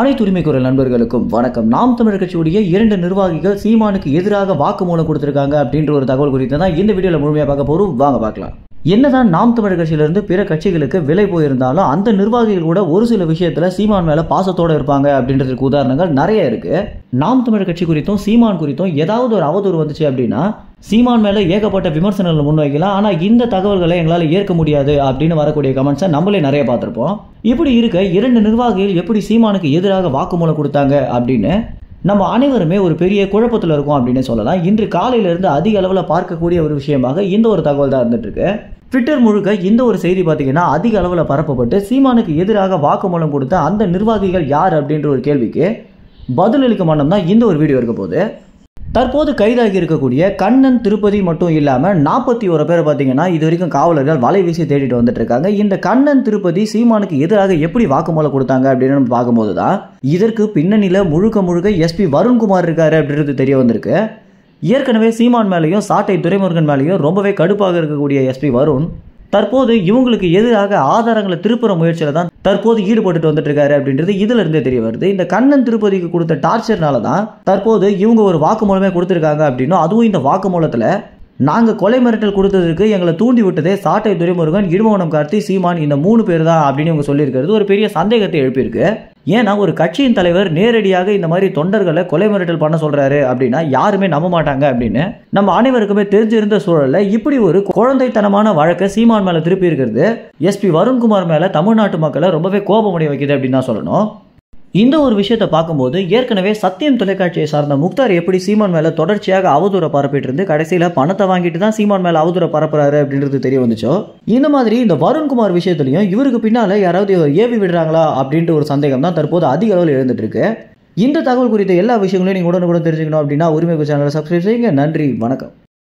அனைத்து உரிமை குரல் நண்பர்களுக்கும் வணக்கம். நாம் தமிழர் கட்சியுடைய 2 நிர்வாகிகள் சீமானுக்கு எதிராக வாக்குமூலம் கொடுத்திருக்காங்க அப்படின்ற ஒரு தகவல் குறித்து தான் இந்த வீடியோல முழுமையா பார்க்க போறோம். வாங்க பார்க்கலாம். என்னதான் நாம் தமிழர் கட்சியிலிருந்து பிற கட்சிகளுக்கு விலை போயிருந்தாலும் அந்த நிர்வாகிகள் கூட ஒரு சில விஷயத்துல சீமான் மேல பாசத்தோட இருப்பாங்க அப்படின்றதுக்கு உதாரணங்கள் நிறைய இருக்கு. நாம் தமிழர் கட்சி குறித்தும் சீமான் குறித்தும் ஏதாவது ஒரு அவதூறு வந்துச்சு அப்படின்னா சீமான் மேல ஏகப்பட்ட விமர்சனங்கள் முன்வைக்கலாம். ஆனா இந்த தகவல்களை எங்களால் ஏற்க முடியாது அப்படின்னு வரக்கூடிய கமெண்ட்ஸை நம்மளே நிறைய பார்த்திருப்போம். இப்படி இருக்க 2 நிர்வாகிகள் எப்படி சீமானுக்கு எதிராக வாக்குமூலம் கொடுத்தாங்க அப்படின்னு நம்ம அனைவருமே ஒரு பெரிய குழப்பத்தில் இருக்கும் அப்படின்னு சொல்லலாம். இன்று காலையிலிருந்து அதிக அளவில் பார்க்கக்கூடிய ஒரு விஷயமாக இந்த ஒரு தகவல் தான் இருந்துட்டு இருக்கு. ட்விட்டர் முழுக்க இந்த ஒரு செய்தி பார்த்தீங்கன்னா அதிக அளவில் பரப்பப்பட்டு சீமானுக்கு எதிராக வாக்குமூலம் கொடுத்த அந்த நிர்வாகிகள் யார் அப்படின்ற ஒரு கேள்விக்கு பதிலளிக்கும் வண்ணம் தான் இந்த ஒரு வீடியோ இருக்க போகுது. தற்போது கைதாகி இருக்கக்கூடிய கண்ணன், திருப்பதி மட்டும் இல்லாமல் 41 பேரை பார்த்தீங்கன்னா இது வரைக்கும் காவலர்கள் வலை வீசி தேடிட்டு வந்துட்டு இருக்காங்க. இந்த கண்ணன், திருப்பதி சீமானுக்கு எதிராக எப்படி வாக்குமூலம் கொடுத்தாங்க அப்படின்னு நம்ம பார்க்கும்போது தான் இதற்கு பின்னணியில் முழுக்க எஸ்பி வருண்குமார் இருக்காரு அப்படின்றது தெரிய வந்திருக்கு. ஏற்கனவே சீமான் மேலேயும் சாட்டை துரைமுருகன் மேலேயும் ரொம்பவே கடுப்பாக இருக்கக்கூடிய எஸ்பி வருண் தற்போது இவங்களுக்கு எதிராக ஆதாரங்களை திருப்புற முயற்சியில தான் தற்போது ஈடுபட்டு வந்துட்டு இருக்காரு அப்படின்றது இதுல இருந்தே தெரிய வருது. இந்த கண்ணன், திருப்பதிக்கு கொடுத்த டார்ச்சர்னால தான் தற்போது இவங்க ஒரு வாக்குமூலமே கொடுத்திருக்காங்க அப்படின்னும், அதுவும் இந்த வாக்குமூலத்துல நாங்க கொலை மிரட்டல் கொடுத்ததற்கு எங்களை தூண்டி விட்டதே சாட்டை துரைமுருகன், இடுமவனம் கார்த்தி, சீமான் இந்த 3 பேர் தான் அப்படின்னு இவங்க சொல்லியிருக்கிறது ஒரு பெரிய சந்தேகத்தை எழுப்பியிருக்கு. ஏன்னா ஒரு கட்சியின் தலைவர் நேரடியாக இந்த மாதிரி தொண்டர்களை கொலை மிரட்டல் பண்ண சொல்றாரு அப்படின்னா யாருமே நம்ப மாட்டாங்க அப்படின்னு நம்ம அனைவருக்குமே தெரிஞ்சிருந்த சூழல்ல இப்படி ஒரு குழந்தைத்தனமான வழக்கை சீமான் மேல திருப்பி இருக்கிறது எஸ்பி வருண்குமார் மேல தமிழ்நாட்டு மக்களை ரொம்பவே கோபமடைய வைக்குது அப்படின்னு தான் சொல்லணும். இந்த ஒரு விஷயத்தை பார்க்கும்போது ஏற்கனவே சத்தியம் தொலைக்காட்சியை சார்ந்த முக்தார் எப்படி சீமான் மேல தொடர்ச்சியாக அவதூற பரப்பிட்டு இருந்து கடைசியில பணத்தை வாங்கிட்டு தான் சீமான் மேல அவதூற பரப்புறாரு அப்படின்றது தெரிய வந்துச்சோ, இந்த மாதிரி இந்த வருண்குமார் விஷயத்திலையும் இவருக்கு பின்னால யாராவது ஏவி விடுறாங்களா அப்படின்ற ஒரு சந்தேகம் தான் தற்போது அதிக அளவில் எழுந்துட்டு இருக்கு. இந்த தகவல் குறித்த எல்லா விஷயங்களையும் நீங்க உடனுக்குடன் தெரிஞ்சுக்கணும் அப்படின்னா உரிமை சேனலை சப்ஸ்கிரைப் செய்யுங்க. நன்றி, வணக்கம்.